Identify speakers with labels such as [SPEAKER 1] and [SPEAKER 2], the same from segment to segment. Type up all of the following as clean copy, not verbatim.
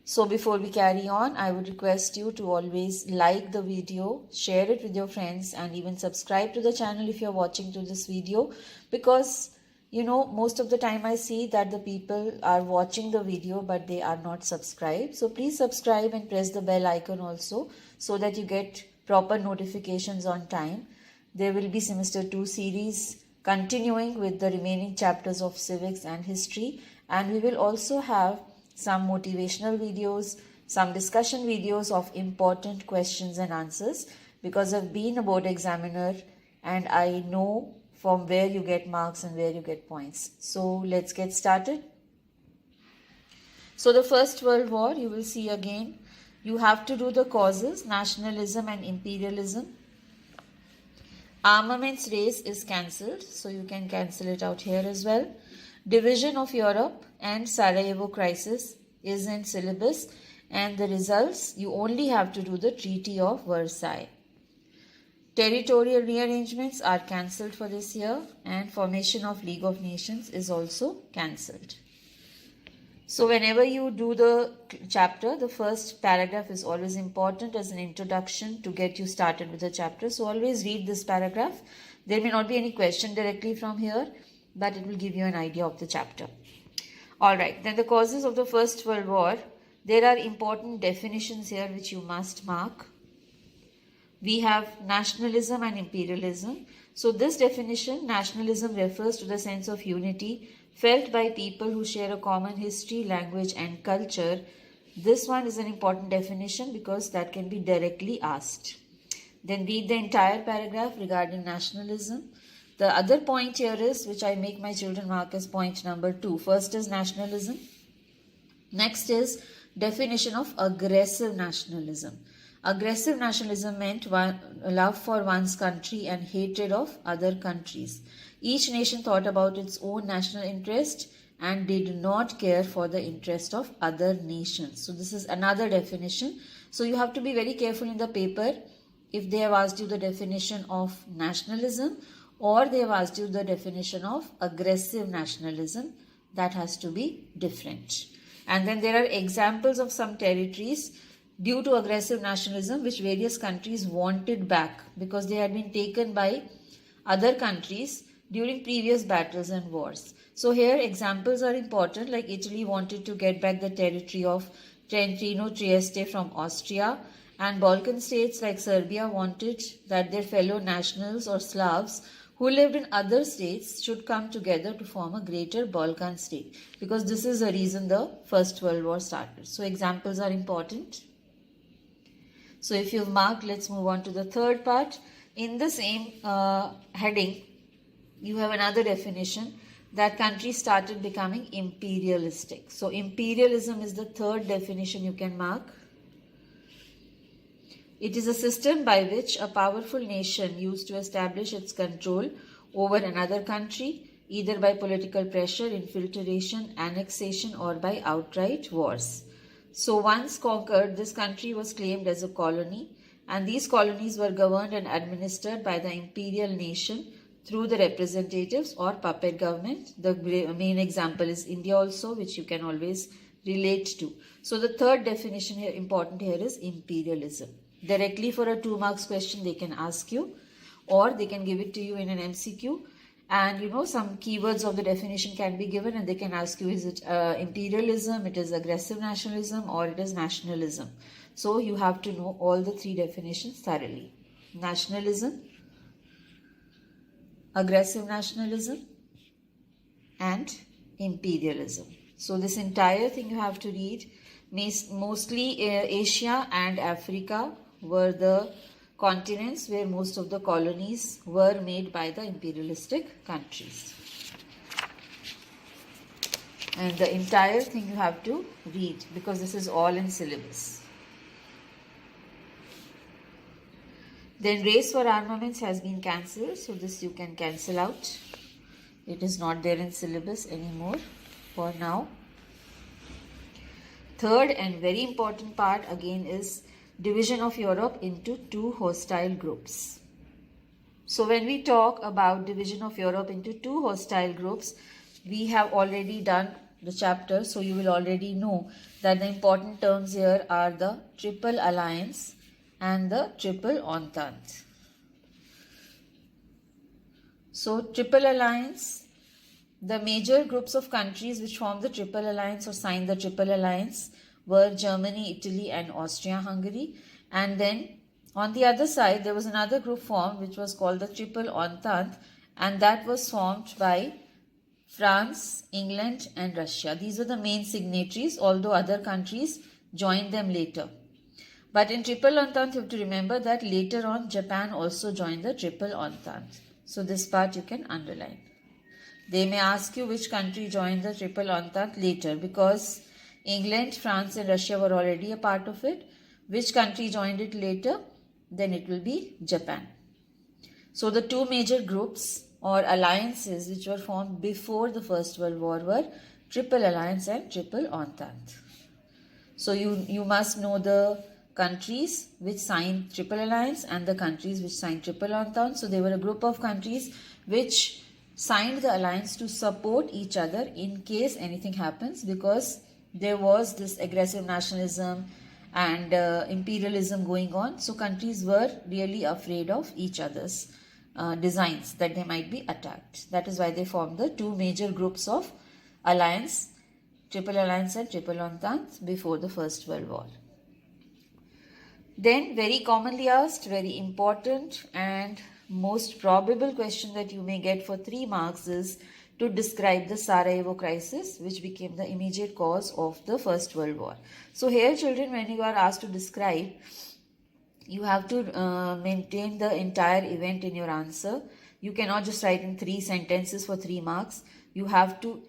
[SPEAKER 1] So before we carry on, I would request you to always like the video, share it with your friends, and even subscribe to the channel if you're watching to this video, because most of the time I see that the people are watching the video but they are not subscribed. So please subscribe and press the bell icon also, so that you get proper notifications on time. There will be semester 2 series continuing with the remaining chapters of civics and history, and we will also have some motivational videos, some discussion videos of important questions and answers, because I've been a board examiner and I know from where you get marks and where you get points. So let's get started. So the First World War, you will see again, you have to do the causes, nationalism and imperialism. Armaments race is cancelled, so you can cancel it out here as well. Division of Europe and Sarajevo Crisis is in syllabus, and the results, you only have to do the Treaty of Versailles. Territorial rearrangements are cancelled for this year, and formation of League of Nations is also cancelled. So whenever you do the chapter, the first paragraph is always important as an introduction to get you started with the chapter. So always read this paragraph. There may not be any question directly from here, but it will give you an idea of the chapter. Alright, then the causes of the First World War. There are important definitions here which you must mark. We have nationalism and imperialism. So this definition, nationalism, refers to the sense of unity felt by people who share a common history, language and culture. This one is an important definition because that can be directly asked. Then read the entire paragraph regarding nationalism. The other point here is, which I make my children mark as point number 2. First is nationalism. Next is definition of aggressive nationalism. Aggressive nationalism meant love for one's country and hatred of other countries. Each nation thought about its own national interest and did not care for the interest of other nations. So this is another definition. So you have to be very careful in the paper if they have asked you the definition of nationalism or they have asked you the definition of aggressive nationalism. That has to be different. And then there are examples of some territories due to aggressive nationalism which various countries wanted back because they had been taken by other countries during previous battles and wars. So here examples are important, like Italy wanted to get back the territory of Trentino Trieste from Austria, and Balkan states like Serbia wanted that their fellow nationals or Slavs who lived in other states should come together to form a greater Balkan state, because this is the reason the First World War started. So examples are important. So if you've marked, let's move on to the third part. In the same heading, you have another definition that countries started becoming imperialistic. So imperialism is the third definition you can mark. It is a system by which a powerful nation used to establish its control over another country, either by political pressure, infiltration, annexation, or by outright wars. So once conquered, this country was claimed as a colony, and these colonies were governed and administered by the imperial nation through the representatives or puppet government. The main example is India also, which you can always relate to. So the third definition here, important here, is imperialism. Directly for a 2 marks question they can ask you, or they can give it to you in an MCQ, and some keywords of the definition can be given and they can ask you, is it imperialism, it is aggressive nationalism, or it is nationalism. So you have to know all the 3 definitions thoroughly. Nationalism, aggressive nationalism and imperialism. So this entire thing you have to read. Mostly Asia and Africa were the continents where most of the colonies were made by the imperialistic countries. And the entire thing you have to read because this is all in syllabus. Then race for armaments has been cancelled, so this you can cancel out. It is not there in syllabus anymore for now. Third and very important part again is division of Europe into 2 hostile groups. So when we talk about division of Europe into 2 hostile groups, we have already done the chapter, so you will already know that the important terms here are the Triple Alliance and the Triple Entente. So, Triple Alliance, the major groups of countries which formed the Triple Alliance or signed the Triple Alliance were Germany, Italy and Austria-Hungary. And then on the other side, there was another group formed which was called the Triple Entente, and that was formed by France, England and Russia. These were the main signatories, although other countries joined them later. But in Triple Entente, you have to remember that later on Japan also joined the Triple Entente. So this part you can underline. They may ask you which country joined the Triple Entente later, because England, France and Russia were already a part of it. Which country joined it later? Then it will be Japan. So the two major groups or alliances which were formed before the First World War were Triple Alliance and Triple Entente. So you must know the countries which signed Triple Alliance and the countries which signed Triple Entente. So they were a group of countries which signed the alliance to support each other in case anything happens, because there was this aggressive nationalism and imperialism going on. So countries were really afraid of each other's designs, that they might be attacked. That is why they formed the two major groups of alliance, Triple Alliance and Triple Entente, before the First World War. Then, very commonly asked, very important and most probable question that you may get for 3 marks is to describe the Sarajevo Crisis, which became the immediate cause of the First World War. So here, children, when you are asked to describe, you have to maintain the entire event in your answer. You cannot just write in 3 sentences for 3 marks. You have to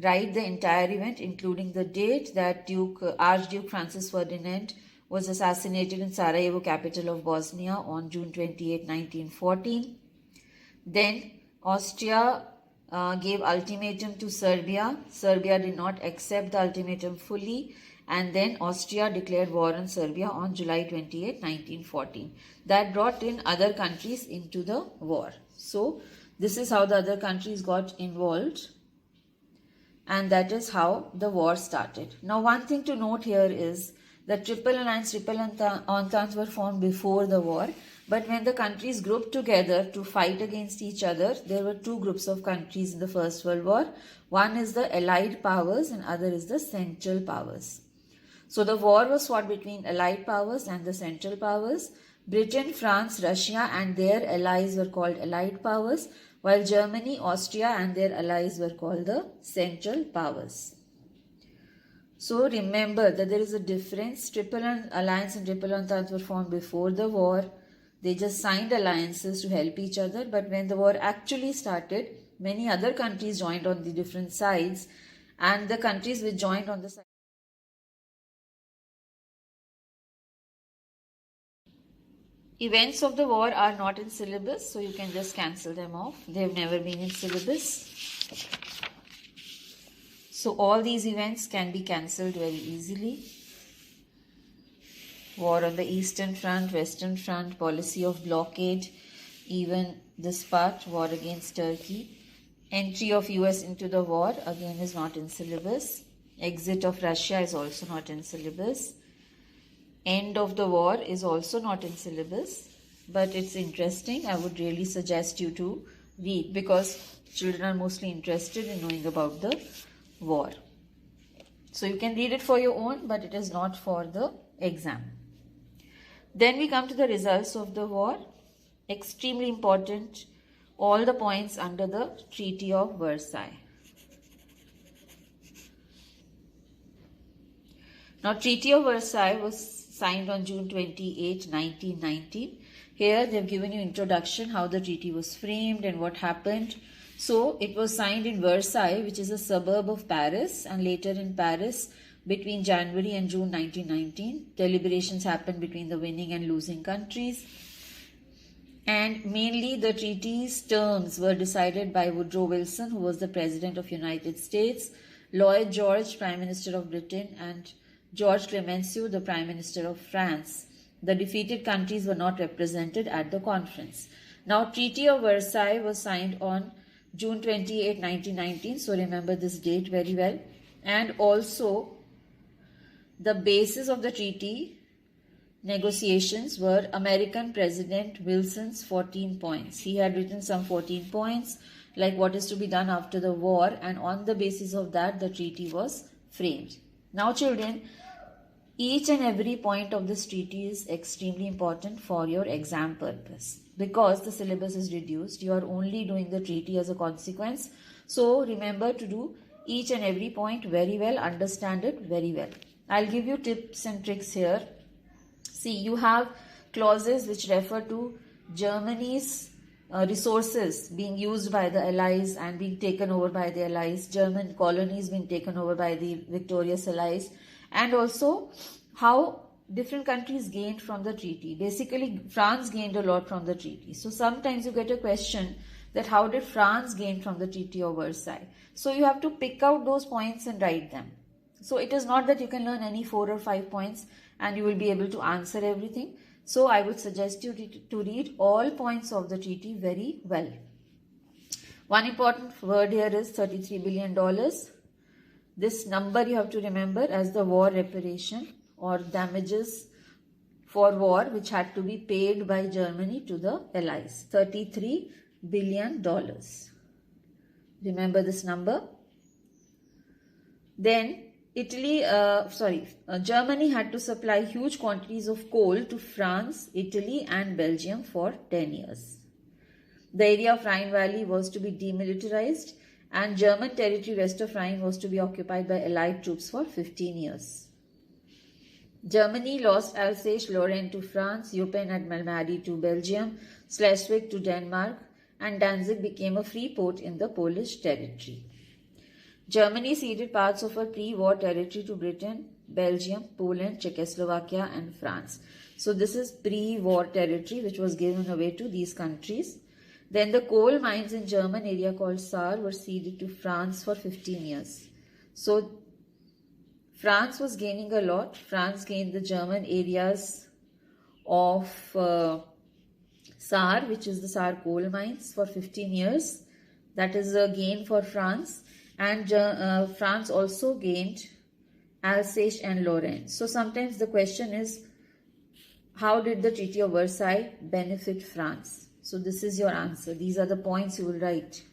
[SPEAKER 1] write the entire event, including the date that Archduke Francis Ferdinand was assassinated in Sarajevo, capital of Bosnia, on June 28, 1914. Then Austria gave ultimatum to Serbia. Serbia did not accept the ultimatum fully, and then Austria declared war on Serbia on July 28, 1914. That brought in other countries into the war. So this is how the other countries got involved, and that is how the war started. Now, one thing to note here is that Triple Alliance, Triple Entente were formed before the war, but when the countries grouped together to fight against each other, there were 2 groups of countries in the First World War. One is the Allied powers and other is the Central powers. So the war was fought between Allied powers and the Central powers. Britain, France, Russia and their allies were called Allied powers, while Germany, Austria and their allies were called the Central powers. So remember that there is a difference. Triple Alliance and Triple Entente were formed before the war. They just signed alliances to help each other. But when the war actually started, many other countries joined on the different sides. And the countries which joined on the side. Events of the war are not in syllabus, so you can just cancel them off. They have never been in syllabus. So all these events can be cancelled very easily. War on the Eastern Front, Western Front, policy of blockade, even this part, war against Turkey. Entry of US into the war, again, is not in syllabus. Exit of Russia is also not in syllabus. End of the war is also not in syllabus, but it's interesting. I would really suggest you to read, because children are mostly interested in knowing about the war. So you can read it for your own, but it is not for the exam. Then we come to the results of the war. Extremely important, all the points under the Treaty of Versailles. Now, Treaty of Versailles was signed on June 28, 1919. Here they have given you introduction, how the treaty was framed and what happened. So it was signed in Versailles, which is a suburb of Paris, and later in Paris between January and June 1919. Deliberations happened between the winning and losing countries. And mainly the treaty's terms were decided by Woodrow Wilson, who was the President of the United States, Lloyd George, Prime Minister of Britain, and George Clemenceau, the Prime Minister of France. The defeated countries were not represented at the conference. Now, Treaty of Versailles was signed on June 28, 1919. So remember this date very well. And also the basis of the treaty negotiations were American President Wilson's 14 points. He had written some 14 points like what is to be done after the war, and on the basis of that the treaty was framed. Now children, each and every point of this treaty is extremely important for your exam purpose. Because the syllabus is reduced, you are only doing the treaty as a consequence. So remember to do each and every point very well, understand it very well. I'll give you tips and tricks here. See, you have clauses which refer to Germany's resources being used by the Allies and being taken over by the Allies, German colonies being taken over by the victorious Allies, and also how different countries gained from the treaty. Basically, France gained a lot from the treaty. So sometimes you get a question that how did France gain from the Treaty of Versailles? So you have to pick out those points and write them. So it is not that you can learn any 4 or 5 points and you will be able to answer everything. So I would suggest you to read all points of the treaty very well. One important word here is $33 billion. This number you have to remember as the war reparation or damages for war which had to be paid by Germany to the Allies. $33 billion. Remember this number. Then Germany had to supply huge quantities of coal to France, Italy and Belgium for 10 years. The area of Rhine Valley was to be demilitarized and German territory west of Rhine was to be occupied by Allied troops for 15 years. Germany lost Alsace-Lorraine to France, Eupen and Malmedy to Belgium, Schleswig to Denmark, and Danzig became a free port in the Polish territory. Germany ceded parts of her pre-war territory to Britain, Belgium, Poland, Czechoslovakia and France. So this is pre-war territory which was given away to these countries. Then the coal mines in German area called Saar were ceded to France for 15 years. So France was gaining a lot. France gained the German areas of Saar, which is the Saar coal mines, for 15 years. That is a gain for France. And France also gained Alsace and Lorraine. So sometimes the question is, how did the Treaty of Versailles benefit France? So this is your answer. These are the points you will write.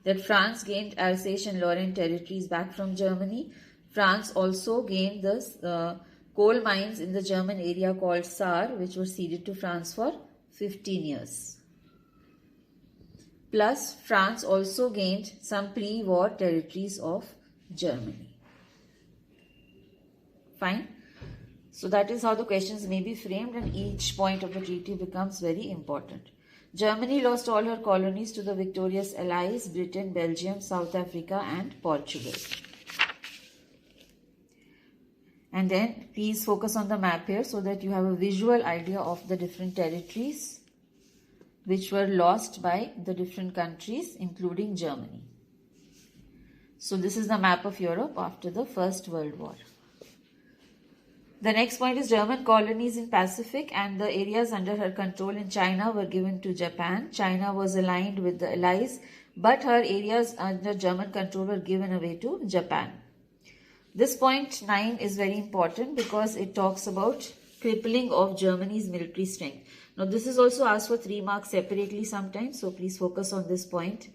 [SPEAKER 1] That France gained Alsace and Lorraine territories back from Germany. France also gained the coal mines in the German area called Saar, which were ceded to France for 15 years. Plus, France also gained some pre-war territories of Germany. Fine. So that is how the questions may be framed and each point of the treaty becomes very important. Germany lost all her colonies to the victorious Allies, Britain, Belgium, South Africa and Portugal. And then please focus on the map here so that you have a visual idea of the different territories which were lost by the different countries, including Germany. So this is the map of Europe after the First World War. The next point is German colonies in Pacific and the areas under her control in China were given to Japan. China was aligned with the Allies, but her areas under German control were given away to Japan. This point 9 is very important because it talks about crippling of Germany's military strength. Now this is also asked for 3 marks separately sometimes, so please focus on this point.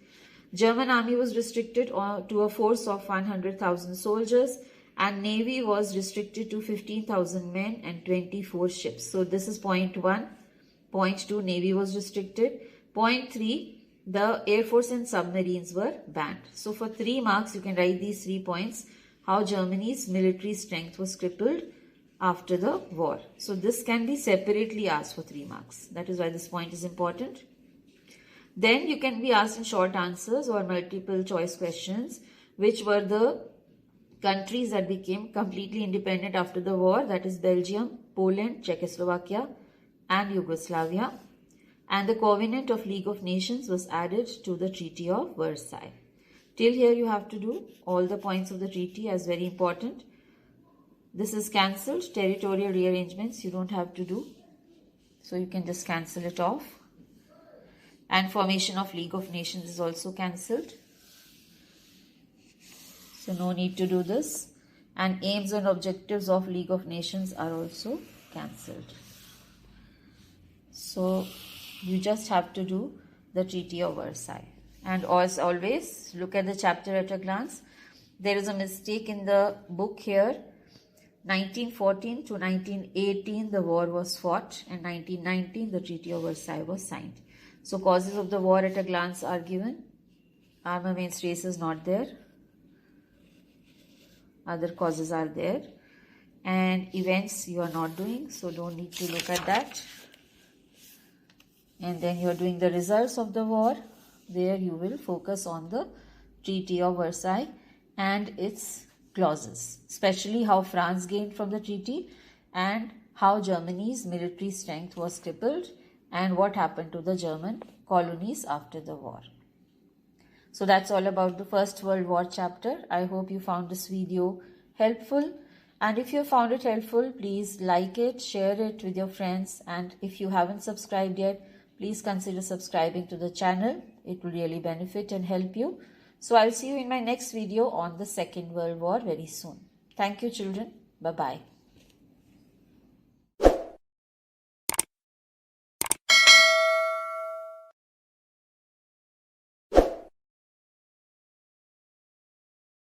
[SPEAKER 1] German army was restricted to a force of 100,000 soldiers and navy was restricted to 15,000 men and 24 ships. So this is point 1. Point 2, navy was restricted. Point 3, the air force and submarines were banned. So for 3 marks you can write these 3 points, how Germany's military strength was crippled after the war. So this can be separately asked for 3 marks. That is why this point is important. Then you can be asked in short answers or multiple choice questions, which were the countries that became completely independent after the war, that is Belgium, Poland, Czechoslovakia and Yugoslavia. And the Covenant of League of Nations was added to the Treaty of Versailles. Till here you have to do all the points of the treaty as very important. This is cancelled. Territorial rearrangements you don't have to do. So you can just cancel it off. And formation of League of Nations is also cancelled. So no need to do this. And aims and objectives of League of Nations are also cancelled. So you just have to do the Treaty of Versailles. And as always, look at the chapter at a glance. There is a mistake in the book here. 1914 to 1918 the war was fought, and 1919 the Treaty of Versailles was signed. So causes of the war at a glance are given. Armaments race is not there. Other causes are there. And events you are not doing, so don't need to look at that. And then you are doing the results of the war. There you will focus on the Treaty of Versailles and its clauses, especially how France gained from the treaty and how Germany's military strength was crippled and what happened to the German colonies after the war. So that's all about the First World War chapter. I hope you found this video helpful, and if you found it helpful, please like it, share it with your friends, and if you haven't subscribed yet, please consider subscribing to the channel. It will really benefit and help you. So I'll see you in my next video on the Second World War very soon. Thank you, children. Bye-bye.